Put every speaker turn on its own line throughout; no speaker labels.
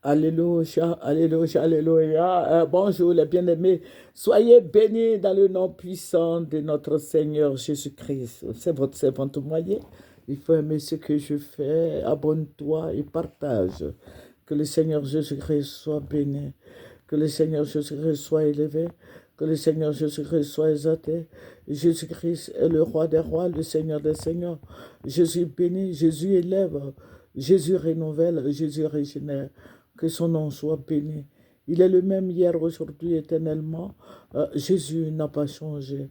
Alléluia, alléluia, alléluia. Bonjour les bien-aimés. Soyez bénis dans le nom puissant de notre Seigneur Jésus-Christ. C'est votre servante moyen. Il faut aimer ce que je fais. Abonne-toi et partage. Que le Seigneur Jésus-Christ soit béni. Que le Seigneur Jésus-Christ soit élevé. Que le Seigneur Jésus-Christ soit exalté. Jésus-Christ est le roi des rois, le Seigneur des seigneurs. Jésus bénit, Jésus élève, Jésus renouvelle, Jésus régénère. Que son nom soit béni. Il est le même hier, aujourd'hui, éternellement. Jésus n'a pas changé.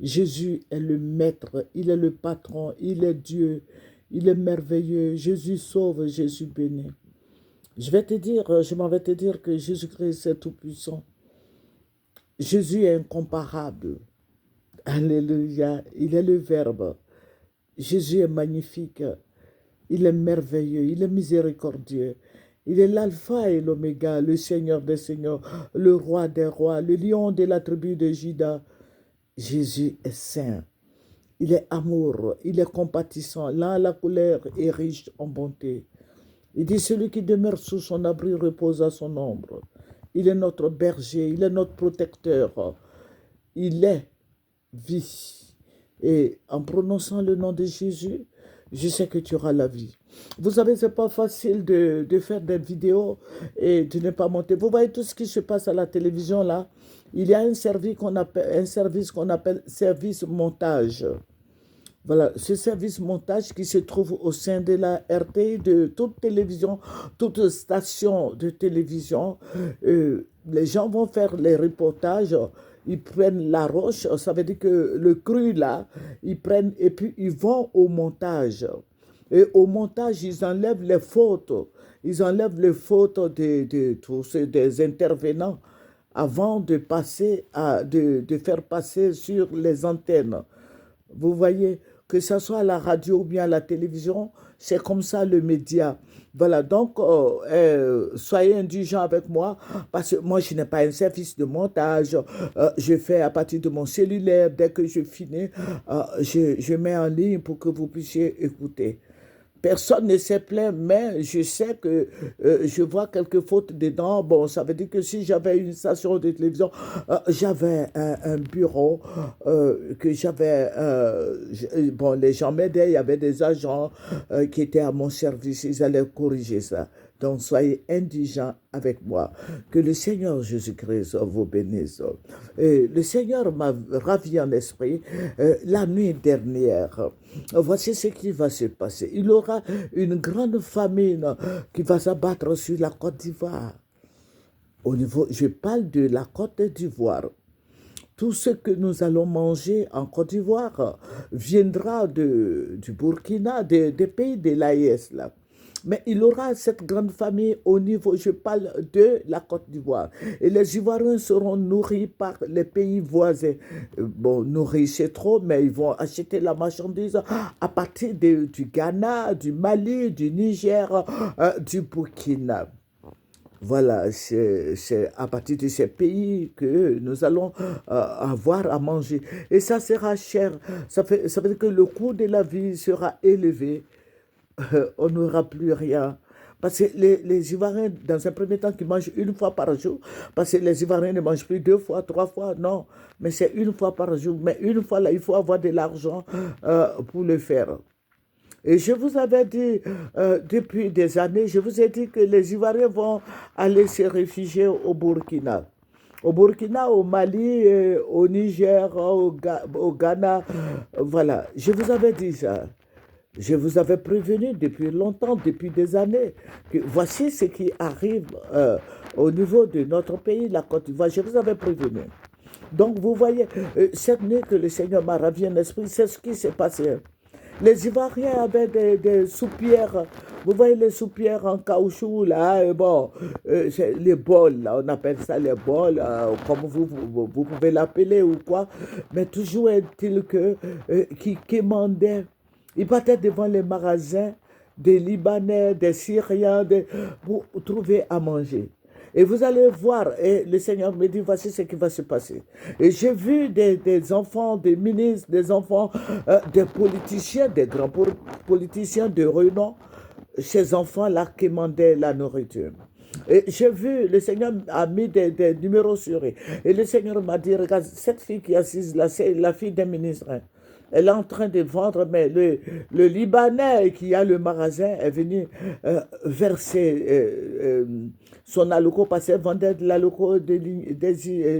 Jésus est le maître, il est le patron, il est Dieu, il est merveilleux. Jésus sauve, Jésus bénit. Je m'en vais te dire que Jésus-Christ est tout-puissant. Jésus est incomparable. Alléluia. Il est le Verbe. Jésus est magnifique. Il est merveilleux. Il est miséricordieux. Il est l'alpha et l'oméga, le Seigneur des seigneurs, le roi des rois, le lion de la tribu de Juda. Jésus est saint. Il est amour. Il est compatissant. Là, la colère est riche en bonté. Il dit, celui qui demeure sous son abri repose à son ombre. Il est notre berger. Il est notre protecteur. Il est vie. Et en prononçant le nom de Jésus, je sais que tu auras la vie. Vous savez, ce n'est pas facile de faire des vidéos et de ne pas monter. Vous voyez tout ce qui se passe à la télévision là. Il y a un service qu'on appelle service montage. Voilà, ce service montage qui se trouve au sein de la RTI, de toute télévision, toute station de télévision. Les gens vont faire les reportages, ils prennent la roche, ça veut dire que le cru là, ils prennent et puis ils vont au montage. Et au montage, ils enlèvent les fautes. Ils enlèvent les fautes de tous des intervenants avant de faire passer sur les antennes. Vous voyez, que ce soit à la radio ou bien à la télévision, c'est comme ça le média. Voilà, donc soyez indulgents avec moi, parce que moi, je n'ai pas un service de montage. Je fais à partir de mon cellulaire, dès que je finis, je mets en ligne pour que vous puissiez écouter. Personne ne s'est plaint, mais je sais que je vois quelques fautes dedans. Bon, ça veut dire que si j'avais une station de télévision, j'avais un bureau que j'avais... bon, les gens m'aidaient, il y avait des agents qui étaient à mon service, ils allaient corriger ça. Donc, soyez indigents avec moi. Que le Seigneur Jésus-Christ vous bénisse. Et le Seigneur m'a ravi en esprit la nuit dernière. Voici ce qui va se passer. Il y aura une grande famine qui va s'abattre sur la Côte d'Ivoire. Je parle de la Côte d'Ivoire. Tout ce que nous allons manger en Côte d'Ivoire viendra du Burkina, des pays de l'AES là. Mais il aura cette grande famille au niveau, je parle de la Côte d'Ivoire. Et les Ivoiriens seront nourris par les pays voisins. Bon, nourris c'est trop, mais ils vont acheter la marchandise à partir du Ghana, du Mali, du Niger, du Burkina. Voilà, c'est à partir de ces pays que nous allons avoir à manger. Et ça sera cher. Ça veut dire que le coût de la vie sera élevé. On n'aura plus rien. Parce que les Ivoiriens, dans un premier temps, qui mangent une fois par jour, parce que les Ivoiriens ne mangent plus deux fois, trois fois, non, mais c'est une fois par jour. Mais une fois, là, il faut avoir de l'argent pour le faire. Et je vous avais dit, depuis des années, je vous ai dit que les Ivoiriens vont aller se réfugier au Burkina. Au Burkina, au Mali, au Niger, au Ghana, voilà. Je vous avais dit ça. Je vous avais prévenu depuis longtemps, depuis des années, que voici ce qui arrive au niveau de notre pays, la Côte d'Ivoire. Je vous avais prévenu. Donc, vous voyez, cette nuit que le Seigneur m'a ravi en esprit, c'est ce qui s'est passé. Les Ivoiriens avaient des soupières. Vous voyez les soupières en caoutchouc, là, et bon, les bols, là, on appelle ça les bols, comme vous pouvez l'appeler ou quoi. Mais toujours est-il que, qui quémandaient. Ils partaient devant les magasins des Libanais, des Syriens, pour trouver à manger. Et vous allez voir, et le Seigneur me dit, voici ce qui va se passer. Et j'ai vu des enfants, des ministres, des enfants, des politiciens, des grands politiciens de renom, ces enfants-là quémandaient la nourriture. Et j'ai vu, le Seigneur a mis des numéros sur eux. Et le Seigneur m'a dit, regarde, cette fille qui est assise là, c'est la fille d'un ministre, hein. Elle est en train de vendre, mais le Libanais qui a le magasin est venu verser son alloco parce qu'elle vendait de l'alloco, des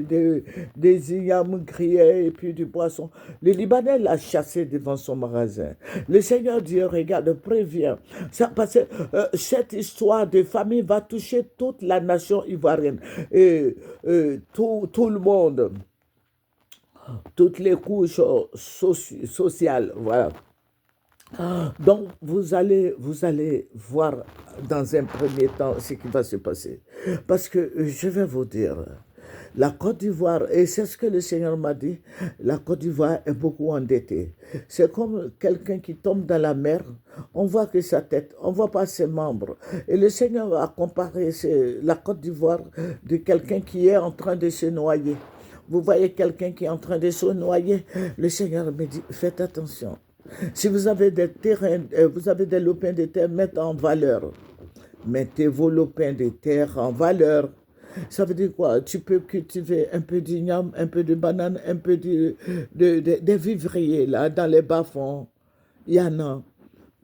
ignames grillés et puis du poisson. Le Libanais l'a chassé devant son magasin. Le Seigneur dit, regarde, préviens. Ça, parce que cette histoire de famille va toucher toute la nation ivoirienne et tout le monde, toutes les couches sociales, voilà. Donc, vous allez voir dans un premier temps ce qui va se passer. Parce que je vais vous dire, la Côte d'Ivoire, et c'est ce que le Seigneur m'a dit, la Côte d'Ivoire est beaucoup endettée. C'est comme quelqu'un qui tombe dans la mer, on voit que sa tête, on ne voit pas ses membres. Et le Seigneur a comparé la Côte d'Ivoire de quelqu'un qui est en train de se noyer. Vous voyez quelqu'un qui est en train de se noyer, le Seigneur me dit, faites attention. Si vous avez des terrains, vous avez des lopins de terre, mettez en valeur. Mettez vos lopins de terre en valeur. Ça veut dire quoi? Tu peux cultiver un peu d'igname, un peu de banane, un peu de vivriers là, dans les bas-fonds. Il y en a.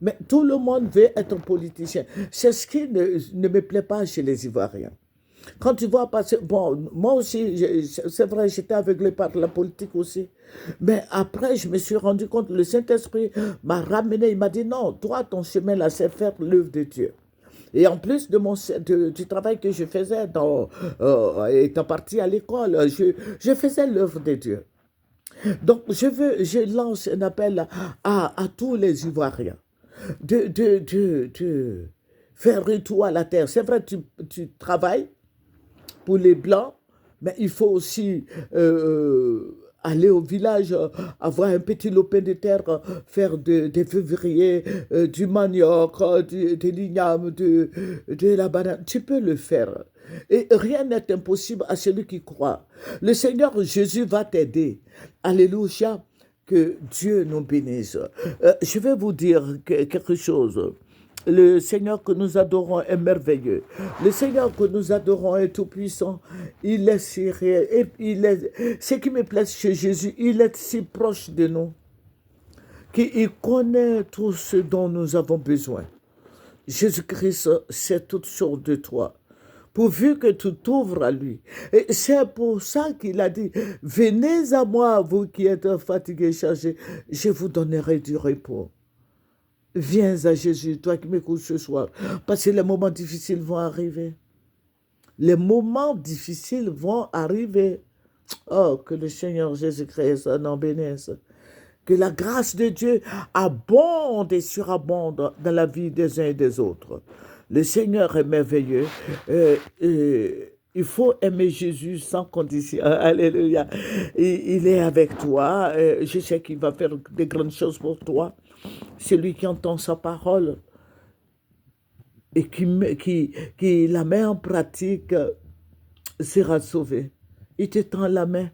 Mais tout le monde veut être politicien. C'est ce qui ne me plaît pas chez les Ivoiriens. Quand tu vois passer, bon, moi aussi, c'est vrai, j'étais aveuglé par la politique aussi. Mais après, je me suis rendu compte, le Saint-Esprit m'a ramené, il m'a dit, non, toi, ton chemin là, c'est faire l'œuvre de Dieu. Et en plus du travail que je faisais étant parti à l'école, je faisais l'œuvre de Dieu. Donc, je lance un appel à tous les Ivoiriens de faire retour à la terre. C'est vrai, tu travailles pour les Blancs, mais il faut aussi aller au village, avoir un petit lopin de terre, faire des févriers, du manioc, de l'igname, de la banane. Tu peux le faire. Et rien n'est impossible à celui qui croit. Le Seigneur Jésus va t'aider. Alléluia. Que Dieu nous bénisse. Je vais vous dire quelque chose. Le Seigneur que nous adorons est merveilleux. Le Seigneur que nous adorons est tout-puissant. Il est si réel. Et ce qui me plaît chez Jésus, il est si proche de nous qu'il connaît tout ce dont nous avons besoin. Jésus-Christ sait toutes choses de toi, pourvu que tu t'ouvres à lui. Et c'est pour ça qu'il a dit, venez à moi, vous qui êtes fatigués et chargés, je vous donnerai du repos. Viens à Jésus, toi qui m'écoutes ce soir, parce que les moments difficiles vont arriver. Les moments difficiles vont arriver. Oh, que le Seigneur Jésus-Christ en bénisse. Que la grâce de Dieu abonde et surabonde dans la vie des uns et des autres. Le Seigneur est merveilleux. Il faut aimer Jésus sans condition. Alléluia. Il est avec toi. Je sais qu'il va faire de grandes choses pour toi. Celui qui entend sa parole et qui la met en pratique sera sauvé. Il te tend la main.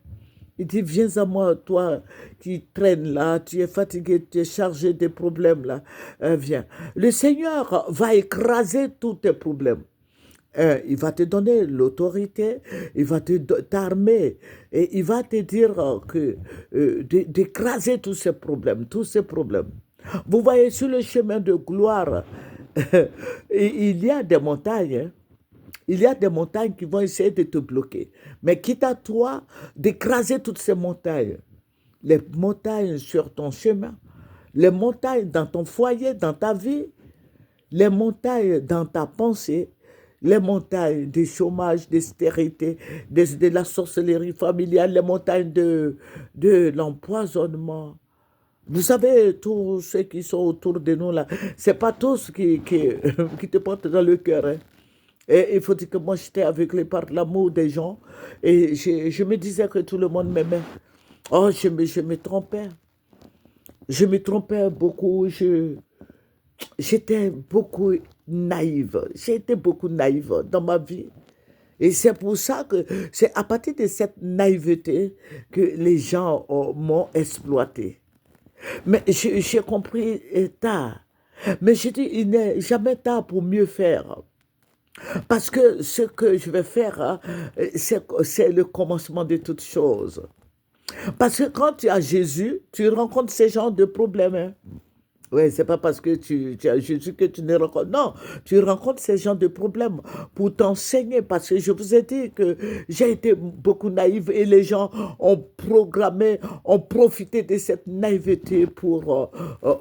Il dit, viens à moi, toi qui traînes là, tu es fatigué, tu es chargé des problèmes là. Viens. Le Seigneur va écraser tous tes problèmes. Il va te donner l'autorité, il va t'armer et il va te dire d'écraser tous ces problèmes, tous ces problèmes. Vous voyez, sur le chemin de gloire, il y a des montagnes, hein. Il y a des montagnes qui vont essayer de te bloquer. Mais quitte à toi d'écraser toutes ces montagnes. Les montagnes sur ton chemin, les montagnes dans ton foyer, dans ta vie, les montagnes dans ta pensée, les montagnes du chômage, de stérilité, de la sorcellerie familiale, les montagnes de l'empoisonnement. Vous savez, tous ceux qui sont autour de nous là, ce n'est pas tous qui te portent dans le cœur, hein. Et il faut dire que moi, j'étais aveuglé par l'amour des gens. Et je me disais que tout le monde m'aimait. Oh, je me trompais. Je me trompais beaucoup. J'étais beaucoup naïve. J'étais beaucoup naïve dans ma vie. Et c'est pour ça que c'est à partir de cette naïveté que les gens m'ont exploité. Mais j'ai compris tard. Mais je dis, il n'est jamais tard pour mieux faire. Parce que ce que je vais faire, hein, c'est le commencement de toutes choses. Parce que quand tu as Jésus, tu rencontres ces genres de problèmes, hein. Oui, c'est pas parce que tu as Jésus que tu ne rencontres. Non, tu rencontres ces genres de problèmes pour t'enseigner. Parce que je vous ai dit que j'ai été beaucoup naïve et les gens ont programmé, ont profité de cette naïveté pour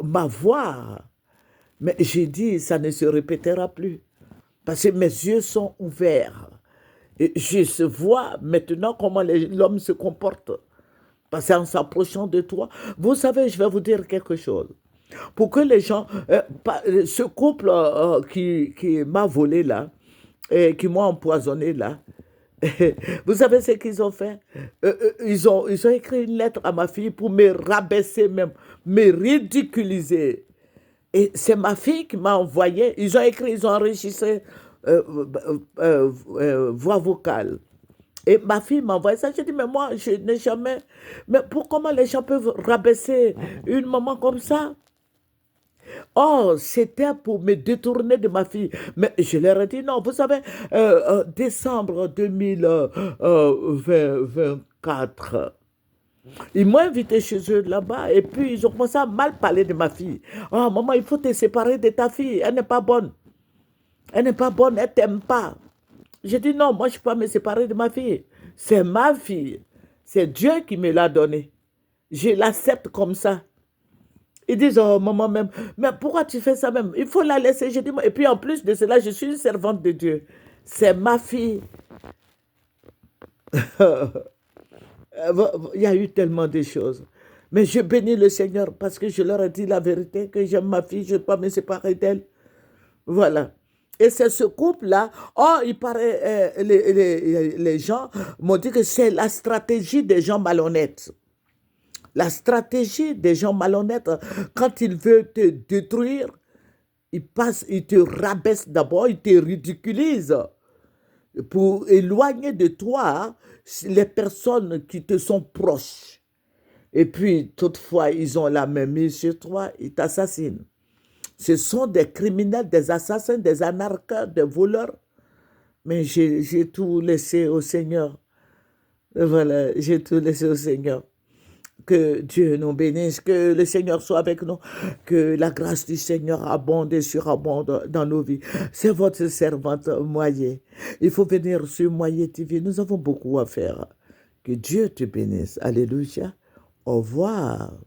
m'avoir. Mais j'ai dit, ça ne se répétera plus. Parce que mes yeux sont ouverts. Et je vois maintenant comment l'homme se comporte. Parce qu'en s'approchant de toi, vous savez, je vais vous dire quelque chose. Pour que les gens, ce couple qui m'a volé là, et qui m'a empoisonné là, vous savez ce qu'ils ont fait? Ils ont écrit une lettre à ma fille pour me rabaisser même, me ridiculiser. Et c'est ma fille qui m'a envoyé. Ils ont écrit, ils ont enregistré voix vocale. Et ma fille m'a envoyé ça. J'ai dit, mais moi, je n'ai jamais. Mais comment les gens peuvent rabaisser une maman comme ça? Oh, c'était pour me détourner de ma fille. Mais je leur ai dit non. Vous savez, décembre 2024, ils m'ont invité chez eux là-bas et puis ils ont commencé à mal parler de ma fille. Oh, maman, il faut te séparer de ta fille. Elle n'est pas bonne. Elle n'est pas bonne, elle t'aime pas. J'ai dit non, moi je ne peux pas me séparer de ma fille. C'est ma fille. C'est Dieu qui me l'a donnée. Je l'accepte comme ça. Ils disent, oh maman même, mais pourquoi tu fais ça même? Il faut la laisser. Je dis, et puis en plus de cela, je suis une servante de Dieu. C'est ma fille. Il y a eu tellement de choses. Mais je bénis le Seigneur parce que je leur ai dit la vérité, que j'aime ma fille, je ne peux pas me séparer d'elle. Voilà. Et c'est ce couple-là. Oh, il paraît, les gens m'ont dit que c'est la stratégie des gens malhonnêtes. La stratégie des gens malhonnêtes, quand ils veulent te détruire, ils te rabaissent d'abord, ils te ridiculisent pour éloigner de toi les personnes qui te sont proches. Et puis, toutefois, ils ont la même mise sur toi, ils t'assassinent. Ce sont des criminels, des assassins, des anarches, des voleurs. Mais j'ai tout laissé au Seigneur. Voilà, j'ai tout laissé au Seigneur. Que Dieu nous bénisse, que le Seigneur soit avec nous, que la grâce du Seigneur abonde et surabonde dans nos vies. C'est votre servante Moyer. Il faut venir sur Moyer TV. Nous avons beaucoup à faire. Que Dieu te bénisse. Alléluia. Au revoir.